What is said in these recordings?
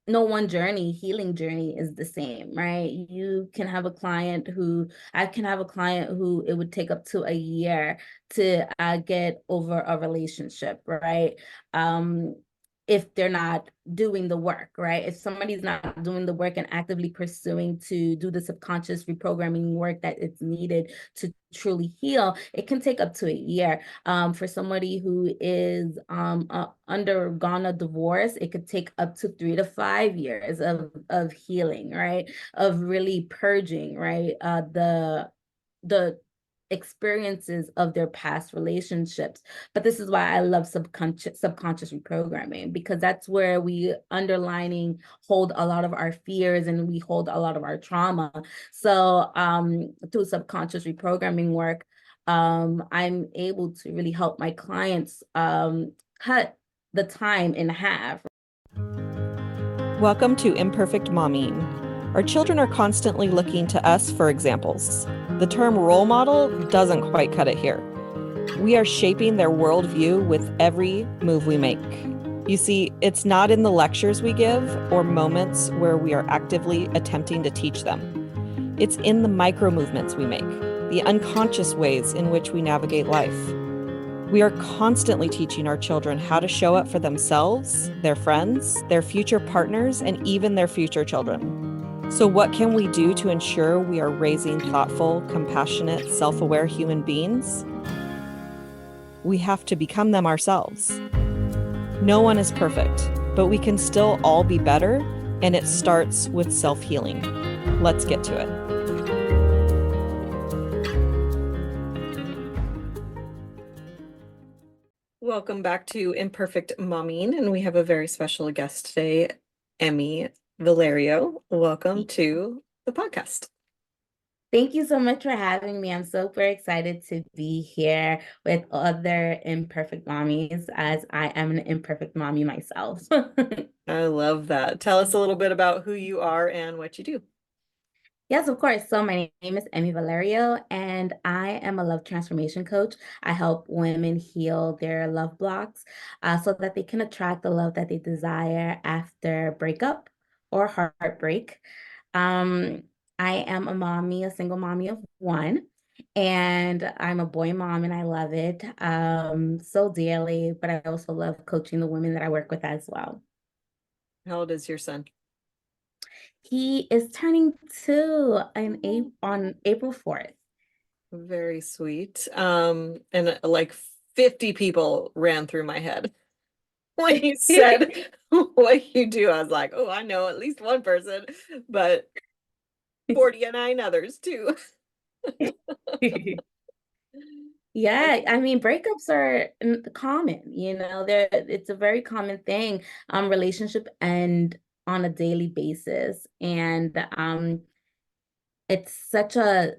no one healing journey is the same, right? I can have a client who it would take up to a year to get over a relationship, right? Um, if they're not doing the work, right? If somebody's not doing the work and actively pursuing to do the subconscious reprogramming work that is needed to truly heal, it can take up to a year. For somebody who is undergone a divorce, it could take up to 3 to 5 years of healing, right? Of really purging, right? The experiences of their past relationships. But this is why I love subconscious reprogramming, because that's where we underlining hold a lot of our fears and we hold a lot of our trauma. So through subconscious reprogramming work, I'm able to really help my clients cut the time in half. Welcome to Imperfect Mommying. Our children are constantly looking to us for examples. The term role model doesn't quite cut it here. We are shaping their worldview with every move we make. You see, it's not in the lectures we give or moments where we are actively attempting to teach them. It's in the micro movements we make, the unconscious ways in which we navigate life. We are constantly teaching our children how to show up for themselves, their friends, their future partners, and even their future children. So, what can we do to ensure we are raising thoughtful, compassionate, self-aware human beings? We have to become them ourselves. No one is perfect, but we can still all be better, and it starts with self-healing. Let's get to it. Welcome back to Imperfect Momming, and we have a very special guest today, Emmy Valerio. Welcome to the podcast. Thank you so much for having me. I'm super excited to be here with other imperfect mommies, as I am an imperfect mommy myself. I love that. Tell us a little bit about who you are and what you do. Yes, of course. So my name is Emmy Valerio, and I am a love transformation coach. I help women heal their love blocks so that they can attract the love that they desire after breakup or heartbreak. Um, I am a mommy, a single mommy of one, and I'm a boy mom, and I love it so dearly. But I also love coaching the women that I work with as well. How old is your son? He is turning 2 on April 4th. Very sweet. And like 50 people ran through my head when you said what you do. I was like, oh, I know at least one person, but 49 others too. Yeah, I mean, breakups are common, it's a very common thing. Relationship end on a daily basis. And it's such a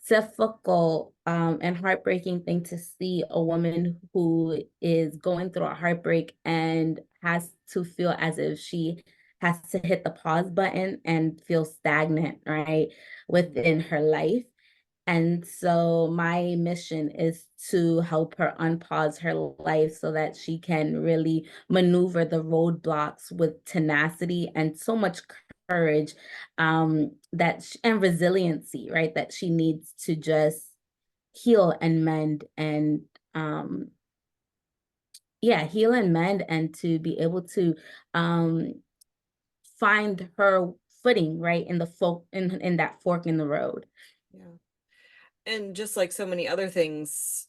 difficult and heartbreaking thing to see a woman who is going through a heartbreak and has to feel as if she has to hit the pause button and feel stagnant, right, within her life. And so my mission is to help her unpause her life so that she can really maneuver the roadblocks with tenacity and so much courage, and resiliency, right? That she needs to just heal and mend and heal and mend, and to be able to um find her footing, right, in the in that fork in the road. Yeah. And just like so many other things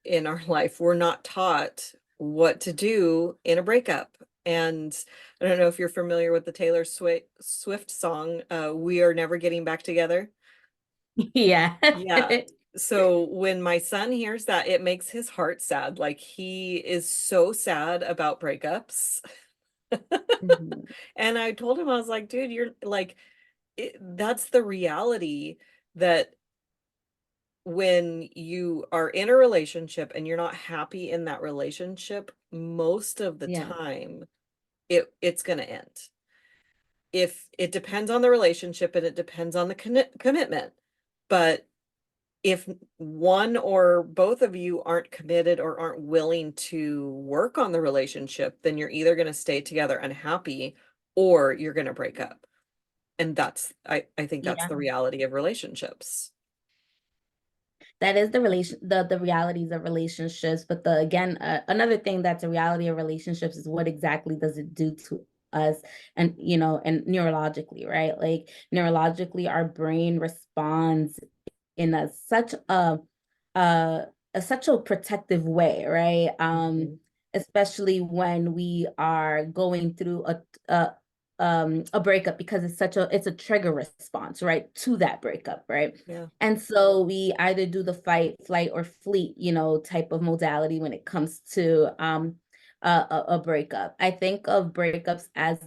in our life, we're not taught what to do in a breakup. And I don't know if you're familiar with the Taylor Swift song, We Are Never Getting Back Together. Yeah. Yeah. So when my son hears that, it makes his heart sad. Like he is so sad about breakups. Mhm. And I told him, I was like, dude, you're like, that's the reality, that when you are in a relationship and you're not happy in that relationship, most of the Yeah. time it's going to end. If it depends on the relationship and it depends on the commitment, but if one or both of you aren't committed or aren't willing to work on the relationship, then you're either going to stay together unhappy or you're going to break up. And I think that's Yeah. the reality of relationships. That is the realities of relationships, but another thing that's a reality of relationships is what exactly does it do to us, and and neurologically, right? Like neurologically our brain responds in a such a protective way, right? Mhm. Especially when we are going through a breakup, because it's a trigger response, right, to that breakup, right? Yeah. And so we either do the fight, flight, or fleet, type of modality when it comes to a breakup. I think of breakups as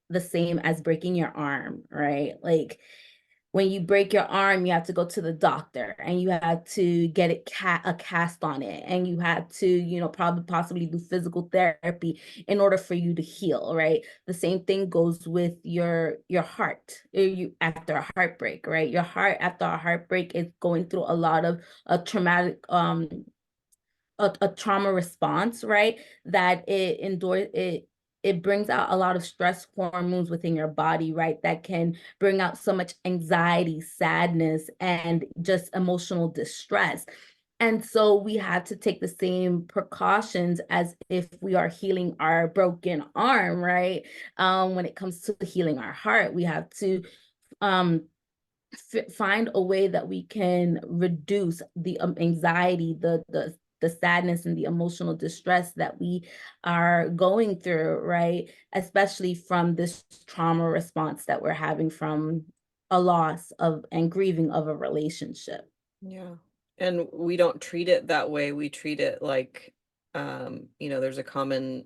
the same as breaking your arm, right? Like when you break your arm, you have to go to the doctor and you have to get a cast on it, and you have to, probably possibly do physical therapy in order for you to heal, right? The same thing goes with your heart. You after a heartbreak, right? Your heart after a heartbreak is going through a lot of a traumatic a trauma response, right? That it brings out a lot of stress hormones within your body, right? That can bring out so much anxiety, sadness, and just emotional distress. And so we have to take the same precautions as if we are healing our broken arm, right? When it comes to healing our heart, we have to um find a way that we can reduce the anxiety, the sadness, and the emotional distress that we are going through, right? Especially from this trauma response that we're having from a loss of and grieving of a relationship. Yeah. And we don't treat it that way. We treat it like, there's a common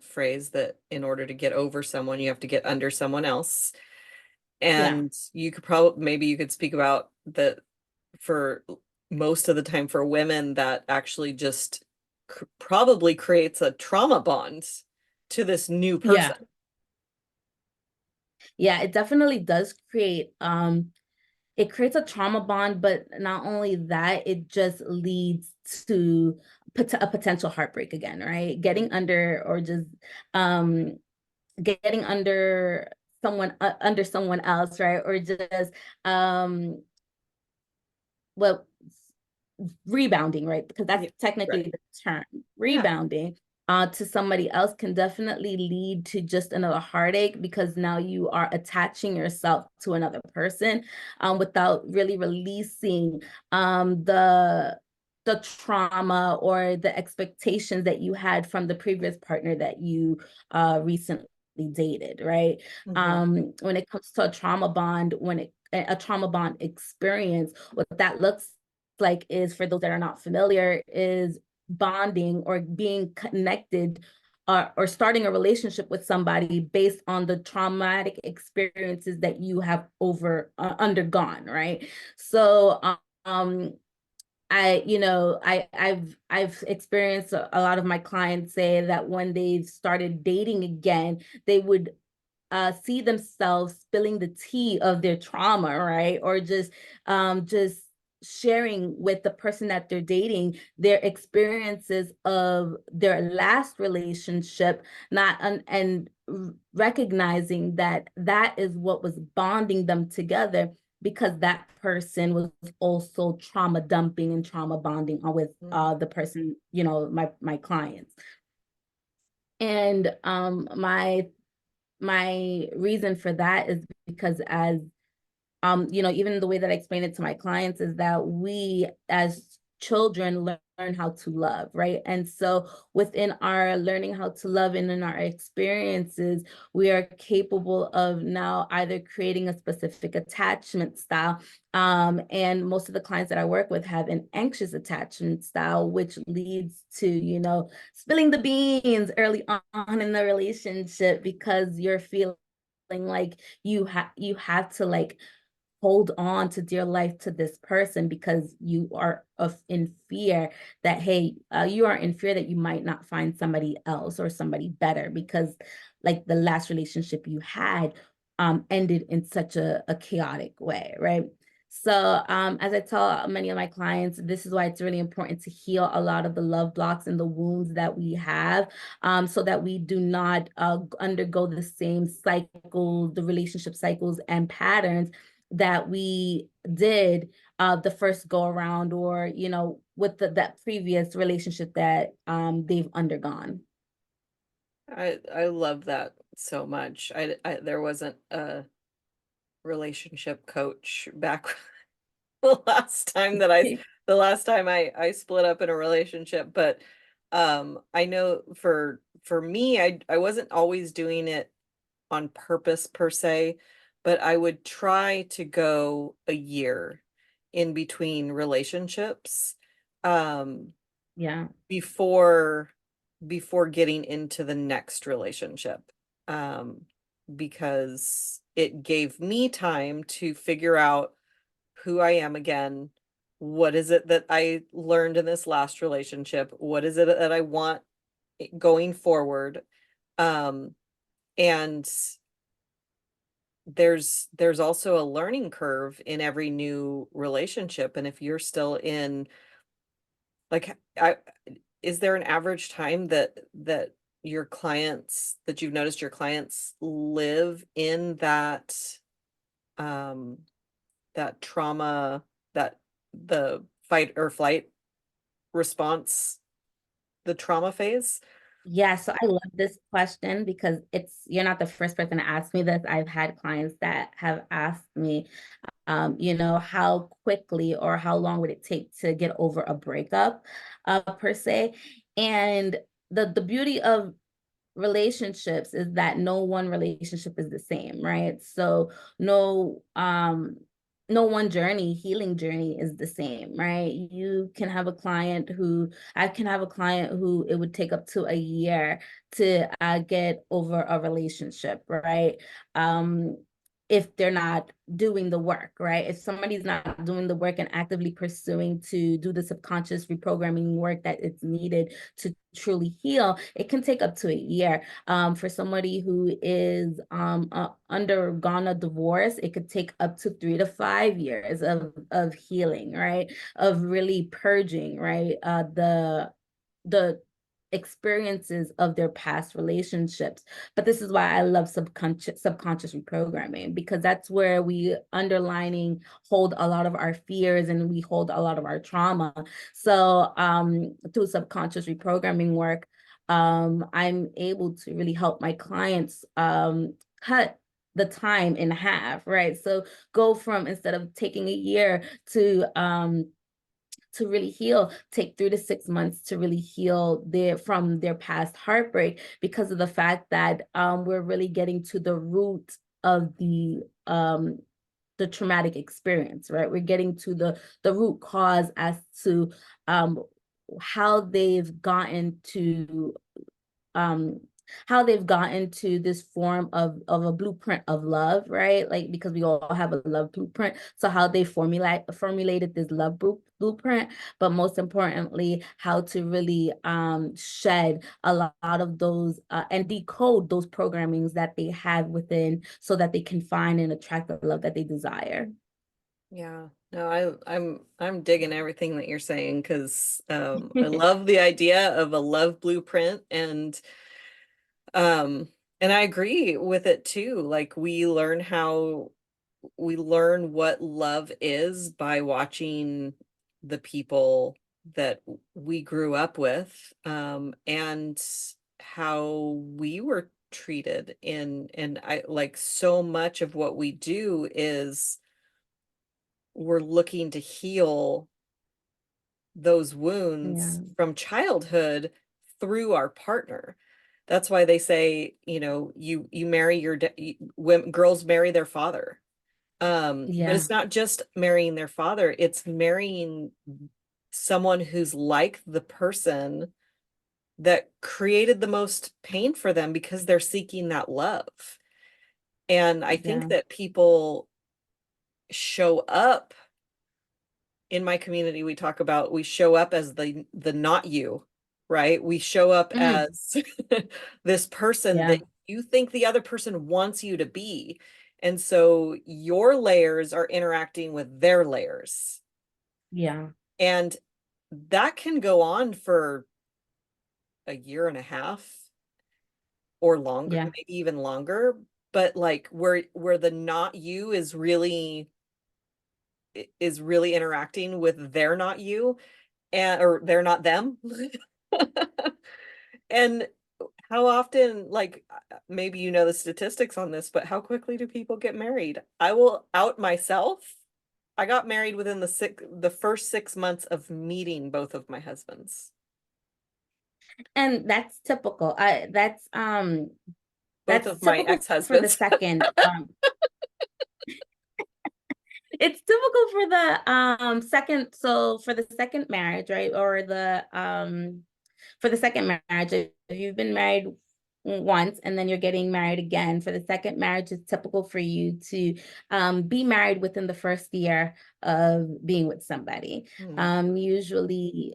phrase that in order to get over someone, you have to get under someone else. Yeah. And maybe you could speak about that for most of the time for women, that actually just probably creates a trauma bond to this new Yeah. person. Yeah, it definitely does create it creates a trauma bond, but not only that, it just leads to a potential heartbreak again, right? Getting under, or just um getting under someone else, right? Or just um well rebounding, right? Because Yeah, that's technically right. the term. Yeah. Rebounding to somebody else can definitely lead to just another heartache, because now you are attaching yourself to another person without really releasing the trauma or the expectations that you had from the previous partner that you recently dated, right? Hmm. When it comes to a trauma bond, a trauma bond experience, what that looks like is, for those that are not familiar, is bonding or being connected or starting a relationship with somebody based on the traumatic experiences that you have undergone, right? So I've experienced a lot of my clients say that when they started dating again, they would see themselves spilling the tea of their trauma, right? Or just sharing with the person that they're dating their experiences of their last relationship, not and recognizing that that is what was bonding them together, because that person was also trauma dumping and trauma bonding with the person, my clients. And my reason for that is because, as even the way that I explain it to my clients is that we as children learn how to love, right? And so within our learning how to love and in our experiences, we are capable of now either creating a specific attachment style. And most of the clients that I work with have an anxious attachment style, which leads to, spilling the beans early on in the relationship, because you're feeling like you have to like hold on to dear life to this person, because you are in fear that, hey, you are in fear that you might not find somebody else or somebody better, because like the last relationship you had ended in such a chaotic way, right? So, as I tell many of my clients, this is why it's really important to heal a lot of the love blocks and the wounds that we have, so that we do not undergo the same cycles, the relationship cycles and patterns that we did the first go around, or with that previous relationship that they've undergone. I love that so much. I there wasn't a relationship coach back the last time that the last time I split up in a relationship, but I know for me, I wasn't always doing it on purpose per se, but I would try to go a year in between relationships um Yeah. before getting into the next relationship. Um because it gave me time to figure out who I am again. What is it that I learned in this last relationship? What is it that I want going forward? Um, and there's also a learning curve in every new relationship. And if you're still in, like, is there an average time that your clients, that you've noticed your clients live in um that trauma, that the fight or flight response, the trauma phase? Yeah, so I love this question because you're not the first person to ask me this. I've had clients that have asked me, how quickly or how long would it take to get over a breakup, per se. And the beauty of relationships is that no one relationship is the same, right? So no no one healing journey is the same, right? I can have a client who it would take up to a year to get over a relationship, right? um if they're not doing the work, right? If somebody's not doing the work and actively pursuing to do the subconscious reprogramming work that is needed to truly heal, it can take up to a year. For somebody who is undergone a divorce, it could take up to 3 to 5 years of healing, right? Of really purging, right? The experiences of their past relationships. But this is why I love subconscious reprogramming, because that's where we underlining hold a lot of our fears and we hold a lot of our trauma. So through subconscious reprogramming work, I'm able to really help my clients cut the time in half, right? So go from, instead of taking a year to really heal, take 3 to 6 months to really heal from their past heartbreak, because of the fact that we're really getting to the root of the traumatic experience, right? We're getting to the root cause as to um how they've gotten to um this form of a blueprint of love, right? Like, because we all have a love blueprint, so how they formulated this love blueprint, but most importantly, how to really shed a lot of those and decode those programmings that they have within, so that they can find and attract the love that they desire. Yeah. No, I'm digging everything that you're saying, because I love the idea of a love blueprint, um and I agree with it too. Like, we learn what love is by watching the people that we grew up with, and how we were treated in, and I like, so much of what we do is we're looking to heal those wounds Yeah, from childhood through our partner. That's why they say, you marry when girls marry their father. But yeah, it's not just marrying their father, it's marrying someone who's like the person that created the most pain for them, because they're seeking that love. And I think yeah. that people show up in my community, we talk about, we show up as the not you, right? We show up Mhm. as this person Yeah, that you think the other person wants you to be. And so your layers are interacting with their layers. Yeah. And that can go on for a year and a half or longer, Yeah. maybe even longer. But like where the not you is really interacting with they're not you, and or they're not them. And how often, like, maybe you know the statistics on this, but how quickly do people get married? I will out myself. I got married within the first 6 months of meeting both of my husbands, And that's typical. both That's of my typical for the ex-husbands. second it's typical for the second, so for the second marriage, right? Or the for the second marriage, if you've been married once and then you're getting married again, for the second marriage, it's typical for you to be married within the first year of being with somebody. Hmm. Usually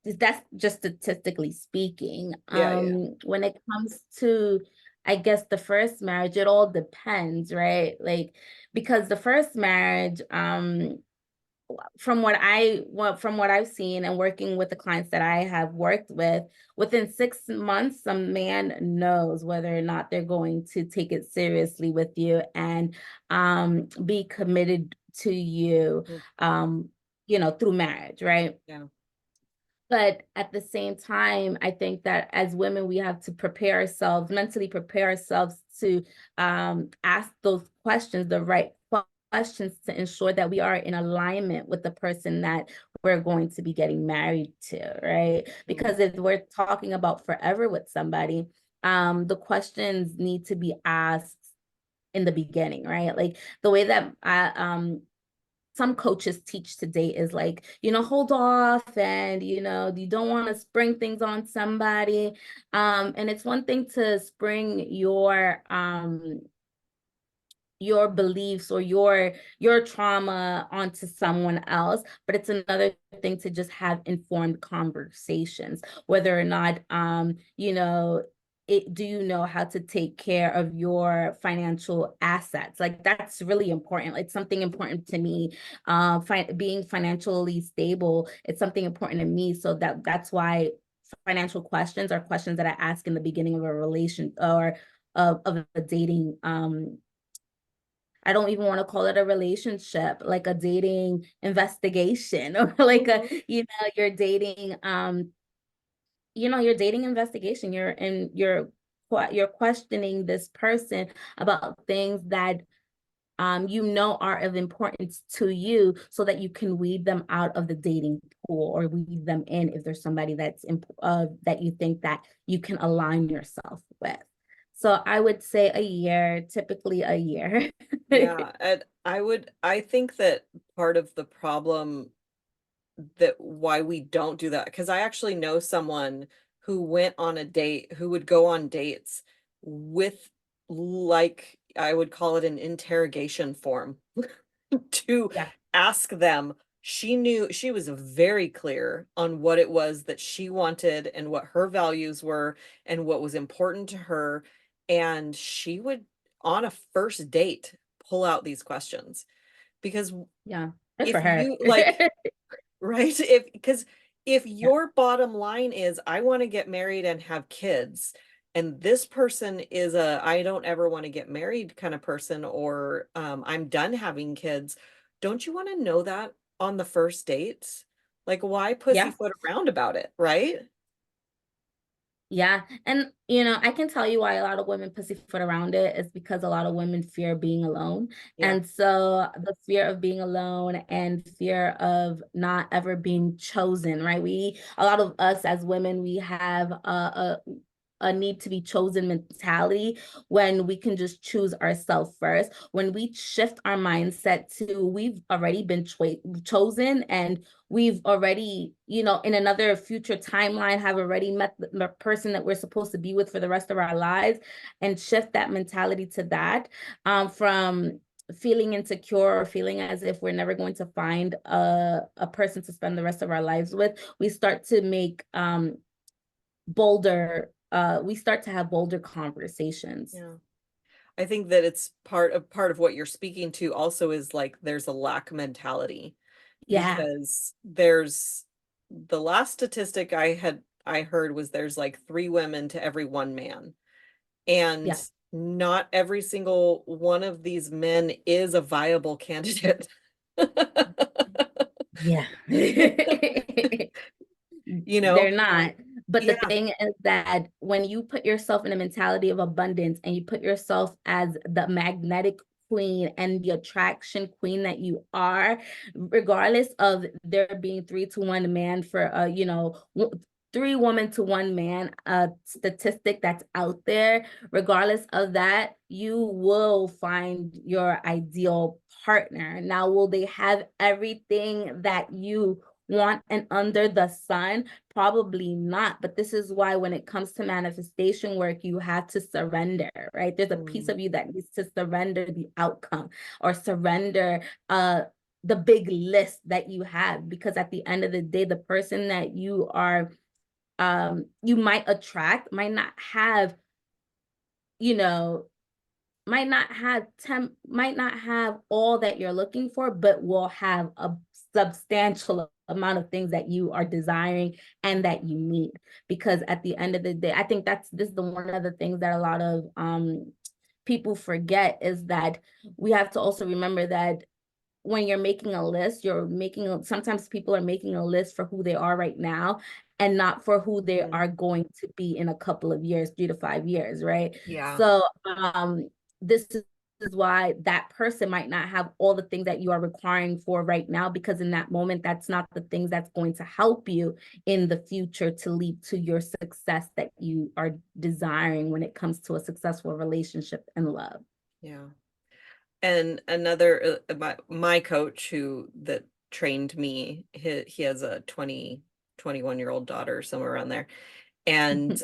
that's just statistically speaking. Yeah, yeah. When it comes to, I guess, the first marriage, it all depends, right? Like, because the first marriage, from what I've seen and working with the clients that I have worked with, within 6 months, a man knows whether or not they're going to take it seriously with you and be committed to you, Mm. through marriage, right? Yeah. But at the same time, I think that as women, we have to prepare ourselves, mentally prepare ourselves to ask those questions, the right questions, to ensure that we are in alignment with the person that we're going to be getting married to, right? Mm. Because if we're talking about forever with somebody, the questions need to be asked in the beginning, right? Like the way that some coaches teach today is like, hold off, and you don't want to spring things on somebody. And it's one thing to spring your beliefs or your trauma onto someone else, but it's another thing to just have informed conversations, whether or not do you know how to take care of your financial assets? Like, that's really important. It's something important to me. Being financially stable, it's something important to me, so that's why financial questions are questions that I ask in the beginning of a relation, or of a dating. I don't even want to call it a relationship, like a dating investigation, or like your dating, your dating investigation. You're questioning this person about things that are of importance to you, so that you can weed them out of the dating pool, or weed them in if there's somebody that you think that you can align yourself with. So I would say a year, typically a year. Yeah, and I think that part of the problem that why we don't do that, because I actually know someone who went on a date, who would go on dates with, like, I would call it an interrogation form to Yeah. ask them. She was very clear on what it was that she wanted and what her values were and what was important to her. And she would, on a first date, pull out these questions because Yeah. Good for if her. you like, right? If Yeah. your bottom line is I want to get married and have kids, and this person is a I don't ever want to get married kind of person, or I'm done having kids, don't you want to know that on the first date? Like, why Yeah. pussyfoot around about it, right? Yeah. And, I can tell you why a lot of women pussyfoot around it is because a lot of women fear being alone. Yeah. And so the fear of being alone and fear of not ever being chosen, right? A lot of us as women, we have a need to be chosen mentality, when we can just choose ourselves first. When we shift our mindset to we've already been chosen, and we've already, in another future timeline, have already met the person that we're supposed to be with for the rest of our lives, and shift that mentality to that, from feeling insecure or feeling as if we're never going to find a person to spend the rest of our lives with, we start to make we start to have bolder conversations. Yeah. I think that it's part of what you're speaking to also is like there's a lack mentality, Yeah. because there's the last statistic I heard was there's like 3 women to every 1 man. And Yeah. not every single one of these men is a viable candidate. Yeah. You know? They're not. But the Yeah. thing is that when you put yourself in a mentality of abundance and you put yourself as the magnetic queen and the attraction queen that you are, regardless of there being 3 to 1 man for you know, 3 women to 1 man, a statistic that's out there, regardless of that, you will find your ideal partner. Now, will they have everything that you want and under the sun? Probably not. But this is why when it comes to manifestation work, you have to surrender, right? There's a piece of you that needs to surrender the outcome or surrender the big list that you have, because at the end of the day, the person that you are you might attract might not have, you know, might not have all that you're looking for, but will have a substantial amount of things that you are desiring and that you need. Because at the end of the day, I think this is the one of the things that a lot of people forget, is that we have to also remember that when you're making a list, sometimes people are making a list for who they are right now and not for who they Mhm. are going to be in a couple of years, 3 to 5 years, right? Yeah. So this is why that person might not have all the things that you are requiring for right now, because in that moment, that's not the things that's going to help you in the future to lead to your success that you are desiring when it comes to a successful relationship and love. Yeah. And another my coach who that trained me, he has a 21-year-old daughter, somewhere around there. And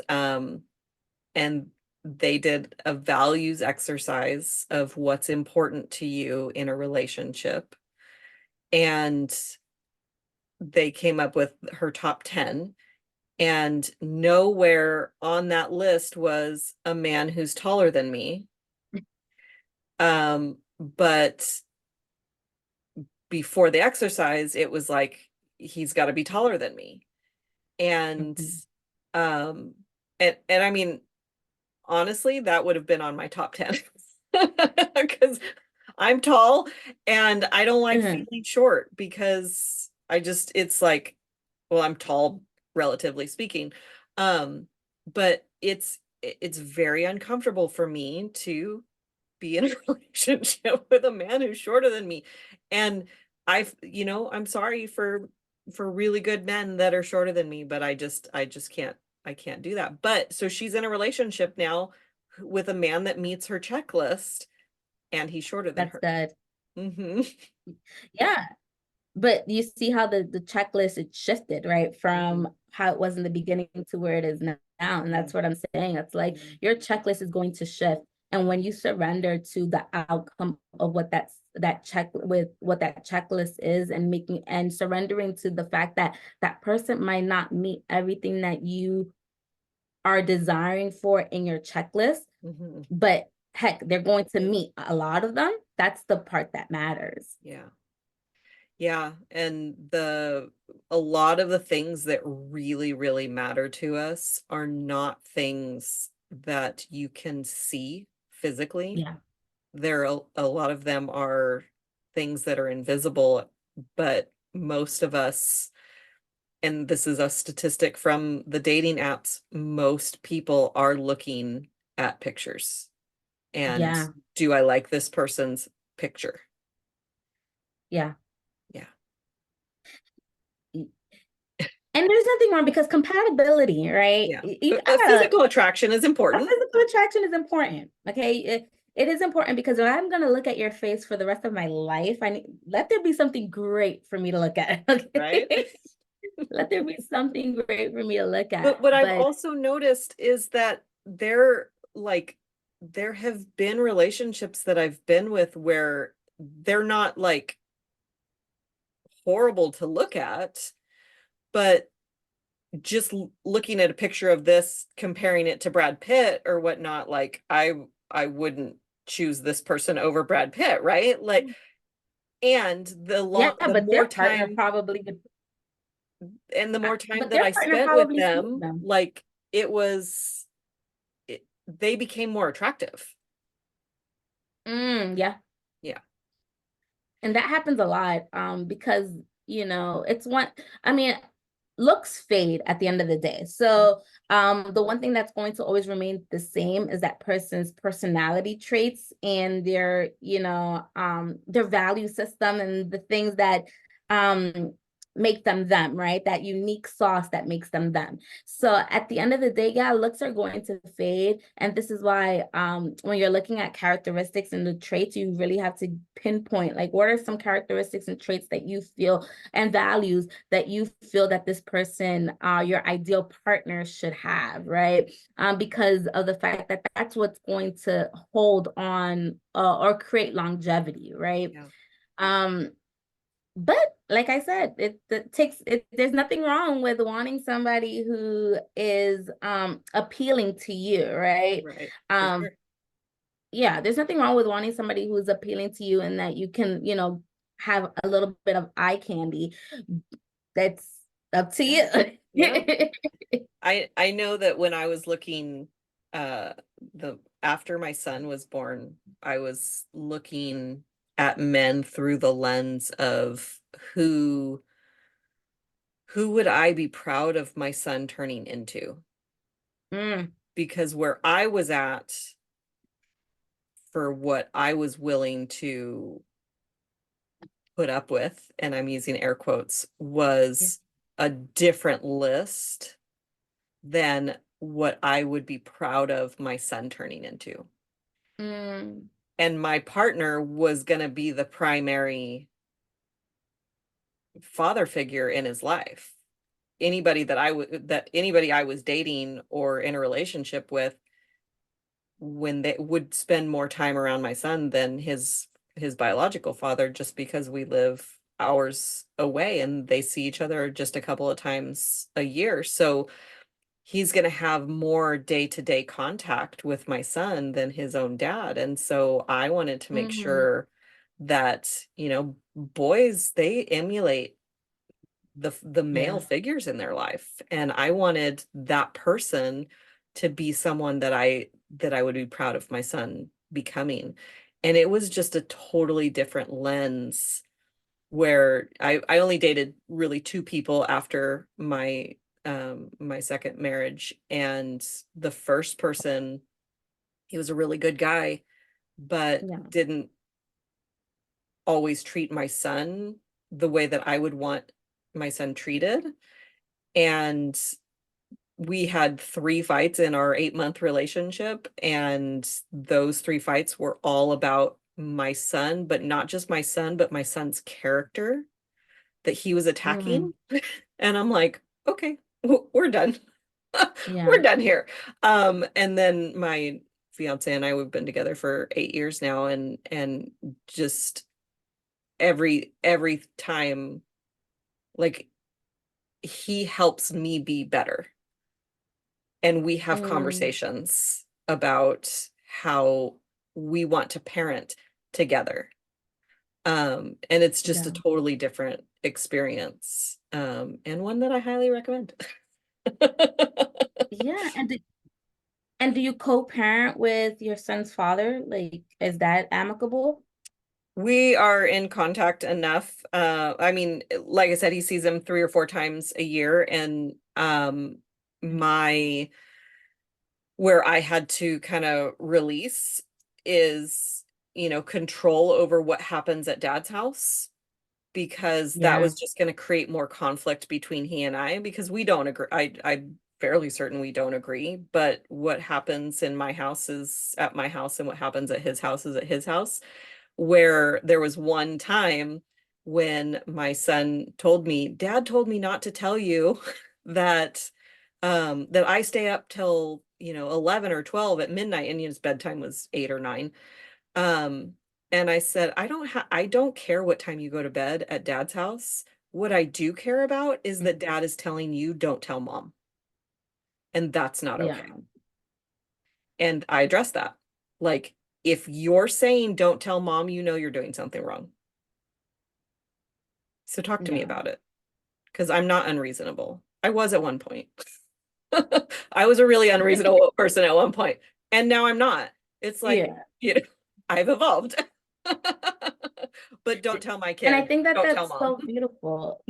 and they did a values exercise of what's important to you in a relationship. And they came up with her top 10, and nowhere on that list was a man who's taller than me. But before the exercise, it was like, he's got to be taller than me. And um and I mean, honestly, that would have been on my top 10 because I'm tall and I don't like feeling short, because it's like, well, I'm tall, relatively speaking. But it's very uncomfortable for me to be in a relationship with a man who's shorter than me. And I'm sorry for really good men that are shorter than me, but I just can't do that. But so she's in a relationship now with a man that meets her checklist, and he's shorter than That's her. good. Hmm. Yeah. But you see how the checklist it shifted, right? Hmm. From how it was in the beginning to where it is now. And Yeah. that's what I'm saying. It's like your checklist is going to shift. And when you surrender to the outcome of what that checklist is, and surrendering to the fact that that person might not meet everything that you are desiring for in your checklist, Hmm. but heck, they're going to meet a lot of them. That's the part that matters. Yeah. Yeah, and a lot of the things that really, really matter to us are not things that you can see physically. Yeah. A lot of them are things that are invisible, but most of us, and this is a statistic from the dating apps, most people are looking at pictures. And Yeah. do I like this person's picture? Yeah. Yeah. And there's nothing wrong, because compatibility, right? Yeah. You A gotta, physical attraction is a important. physical attraction is important. Okay. It is important, because if I'm gonna look at your face for the rest of my life, let there be something great for me to look at. Right? Okay. Let there be something great for me to look But at. what I've But also noticed is that there have been relationships that I've been with where they're not like horrible to look at, but just looking at a picture of this, comparing it to Brad Pitt or whatnot, like I wouldn't choose this person over Brad Pitt, right? Like, and Yeah, the but more their partner time probably would, and the more time but that their I partner spent with probably sees them, them. like they became more attractive. Yeah. Yeah. And that happens a lot, because, it's one, I mean, looks fade at the end of the day. So, the one thing that's going to always remain the same is that person's personality traits and their value system and the things that, um, make them, right? That unique sauce that makes them. So at the end of the day, yeah, looks are going to fade. And this is why, when you're looking at characteristics and the traits, you really have to pinpoint, like, what are some characteristics and traits that you feel and values that you feel that this person, your ideal partner, should have, right? Because of the fact that that's what's going to hold on, or create longevity, right? Yeah. Um, but like I said, it takes it. There's nothing wrong with wanting somebody who is, appealing to you, right? Right. For Um, sure. yeah, there's nothing wrong with wanting somebody who's appealing to you and that you can, have a little bit of eye candy. That's up to Yeah. you. Yeah. I know that when I was looking uh the after my son was born, I was looking at men through the lens of who who would I be proud of my son turning into? Mm, Because where I was at for what I was willing to put up with, and I'm using air quotes, yeah. was a different list than what I would be proud of my son turning into. Mm, And my partner was going to be the primary father figure in his life. Anybody I was dating or in a relationship with, when they would spend more time around my son than his biological father, just because we live hours away and they see each other just a couple of times a year. So he's going to have more day-to-day contact with my son than his own dad. And so I wanted to make mm-hmm, sure that, boys, they emulate the male yeah. figures in their life. And I wanted that person to be someone that I would be proud of my son becoming. And it was just a totally different lens where I only dated really two people after my second marriage. And the first person, he was a really good guy, but Yeah. didn't always treat my son the way that I would want my son treated. And we had three fights in our 8-month relationship, and those three fights were all about my son, but not just my son, but my son's character that he was Mm, attacking. And I'm like, okay, we're done. yeah. We're done here. And then my fiance and I, we've been together for 8 years now, and just every time, like, he helps me be better. And we have Mm, conversations about how we want to parent together. And it's just a yeah. totally different experience. And one that I highly recommend. Yeah. And do you co-parent with your son's father? Like, is that amicable? We are in contact enough. I mean, like I said, he sees him 3 or 4 times a year, and my where I had to kind of release is, control over what happens at dad's house, because that Yeah. was just going to create more conflict between he and I, because we don't agree. I'm fairly certain we don't agree, but what happens in my house is at my house, and what happens at his house is at his house. Where there was one time when my son told me, Dad told me not to tell you that that I stay up till 11 or 12 at midnight, and his bedtime was 8 or 9. um and I said, I don't care what time you go to bed at dad's house. What I do care about is that dad is telling you don't tell mom, and that's not Yeah. okay. And I addressed that, like, If you're saying don't tell mom, you know you're doing something wrong. So talk to me Yeah. about it, because I'm not unreasonable. I was at one point. I was a really unreasonable person at one point, and now I'm not. It's like, Yeah. I've evolved. But don't tell my And I kid. think that Don't tell that's mom. so beautiful.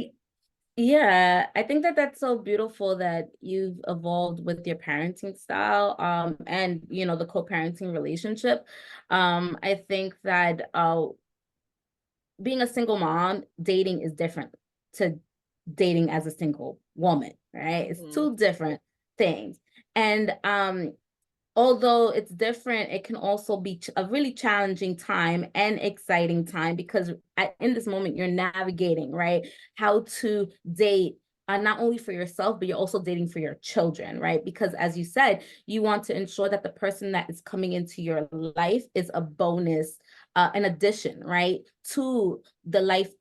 Yeah, I think that that's so beautiful that you've evolved with your parenting style, and the co-parenting relationship. I think that being a single mom, dating is different to dating as a single woman, right? It's Mhm. two different things. And although it's different, it can also be a really challenging time and exciting time because in this moment you're navigating, right? How to date, not only for yourself, but you're also dating for your children, right? Because as you said, you want to ensure that the person that is coming into your life is a bonus, an addition, right? To the life,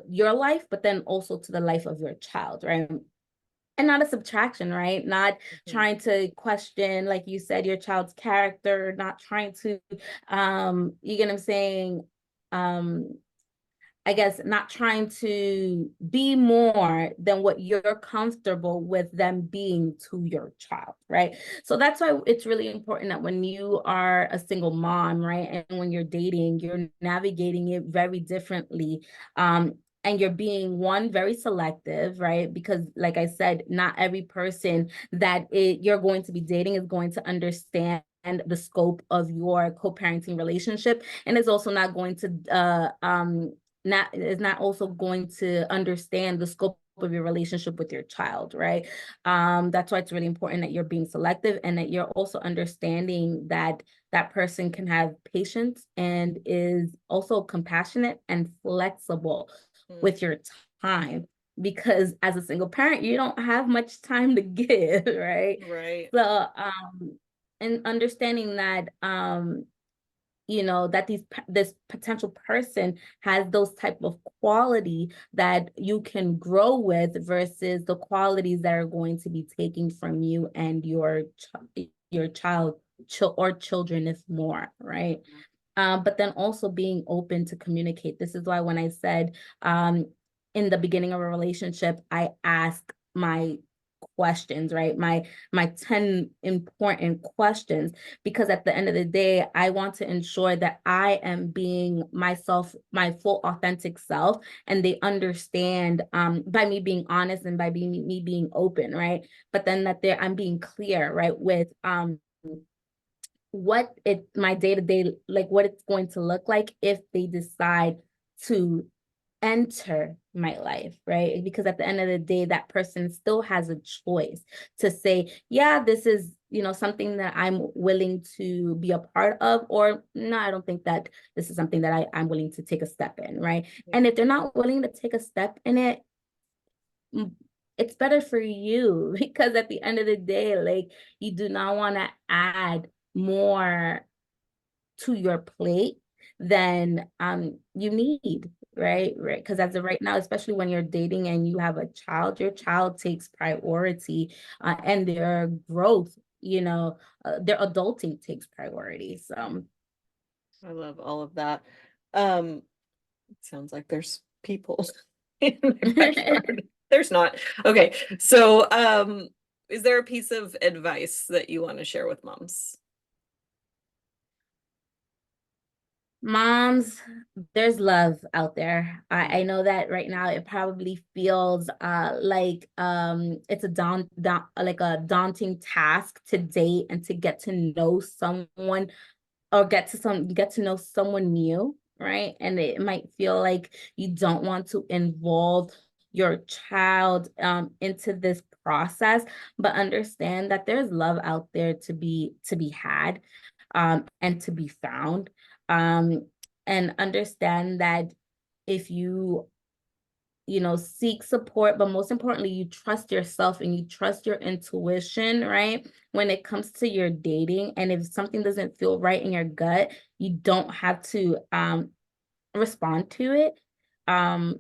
your life, but then also to the life of your child, right? And not a subtraction, right? Not Mhm. trying to question, like you said, your child's character, not trying to, you get what I'm saying? Um, I guess not trying to be more than what you're comfortable with them being to your child, right? So that's why it's really important that when you are a single mom, right, and when you're dating, you're navigating it very differently. And you're being one very selective, right? Because like I said, not every person that you're going to be dating is going to understand the scope of your co-parenting relationship, and is also not going to not also going to understand the scope of your relationship with your child, right? That's why it's really important that you're being selective and that you're also understanding that that person can have patience and is also compassionate and flexible Mhm. with your time, because as a single parent you don't have much time to give, right? Right. So and understanding that that this potential person has those type of quality that you can grow with versus the qualities that are going to be taken from you and your child or children if more, right? But then also being open to communicate. This is why when I said in the beginning of a relationship, I ask my questions, right? My 10 important questions, because at the end of the day, I want to ensure that I am being myself, my full authentic self, and they understand by me being honest and by me being open, right? But then that I'm being clear, right, with what my day-to-day, like what it's going to look like if they decide to enter my life, right? Because at the end of the day, that person still has a choice to say, yeah, this is, something that I'm willing to be a part of, or no, I don't think that this is something that I'm willing to take a step in, right? Yeah. And if they're not willing to take a step in it, it's better for you because at the end of the day, like, you do not want to add more to your plate than you need, right, because as of right now, especially when you're dating and you have a child, your child takes priority, and their growth, their adulting takes priority. So I love all of that. Um, it sounds like there's people in my backyard. There's not. Okay. So, is there a piece of advice that you want to share with moms? moms, there's love out there. Mm. I know that right now it probably feels like it's like a daunting task to date and to get to know someone, or get to know someone new, right? And it might feel like you don't want to involve your child into this process, but understand that there's love out there to be had, and to be found, um, and understand that if you seek support, but most importantly, you trust yourself and you trust your intuition, right? When it comes to your dating, and if something doesn't feel right in your gut, you don't have to respond to it. Um,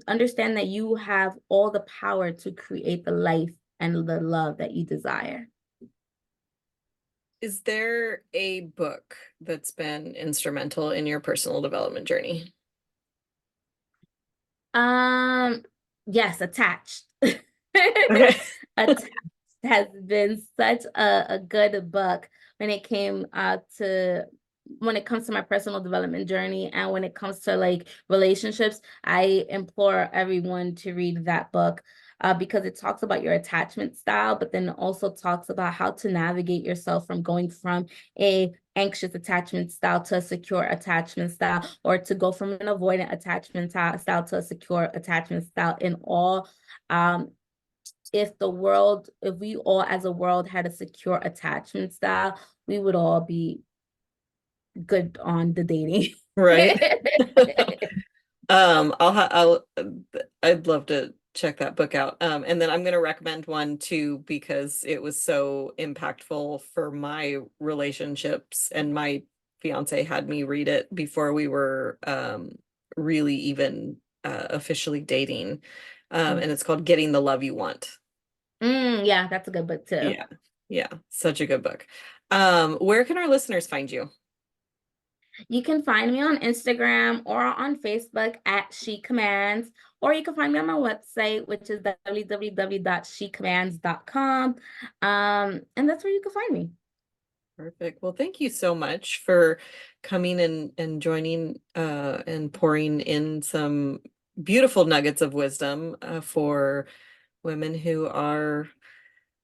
understand that you have all the power to create the life and the love that you desire. Is there a book that's been instrumental in your personal development journey? Yes, Attached. Okay. Attached has been such a good book when it came to when it comes to my personal development journey, and when it comes to like relationships. I implore everyone to read that book because it talks about your attachment style, but then also talks about how to navigate yourself from going from a anxious attachment style to a secure attachment style, or to go from an avoidant attachment style to a secure attachment style. In all, if we all as a world had a secure attachment style, we would all be good on the dating. Right. I'd love to check that book out. And then I'm going to recommend one too, because it was so impactful for my relationships, and my fiance had me read it before we were really even officially dating. And it's called Getting the Love You Want. Yeah, that's a good book too. Yeah. Yeah. Such a good book. Where can our listeners find you? You can find me on Instagram or on Facebook at She Commands, or you can find me on my website, which is www.shecommands.com. And that's where you can find me. Perfect. Well, thank you so much for coming and joining and pouring in some beautiful nuggets of wisdom for women who are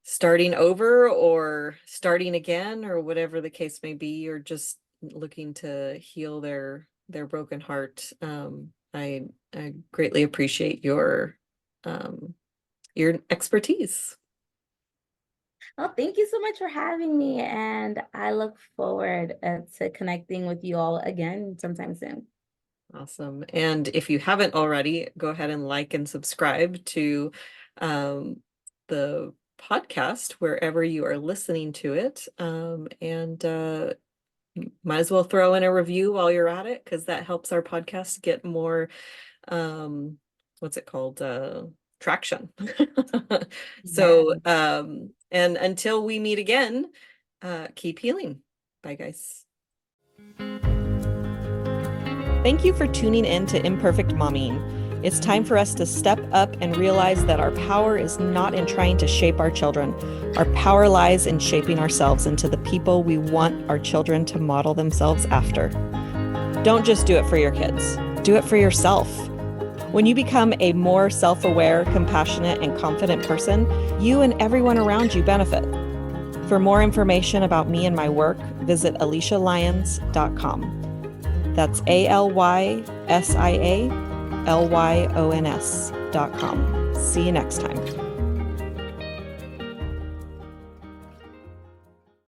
starting over or starting again, or whatever the case may be, or just looking to heal their broken heart. I greatly appreciate your expertise. Well, thank you so much for having me, and I look forward to connecting with you all again sometime soon. Awesome. And if you haven't already, go ahead and like and subscribe to the podcast wherever you are listening to it. And might as well throw in a review while you're at it, because that helps our podcast get more, what's it called? Traction. So, and until we meet again, keep healing. Bye, guys. Thank you for tuning in to Imperfect Mommying. It's time for us to step up and realize that our power is not in trying to shape our children. Our power lies in shaping ourselves into the people we want our children to model themselves after. Don't just do it for your kids. Do it for yourself. When you become a more self-aware, compassionate, and confident person, you and everyone around you benefit. For more information about me and my work, visit AlysiaLyons.com. That's AlysiaLyons.com. See you next time.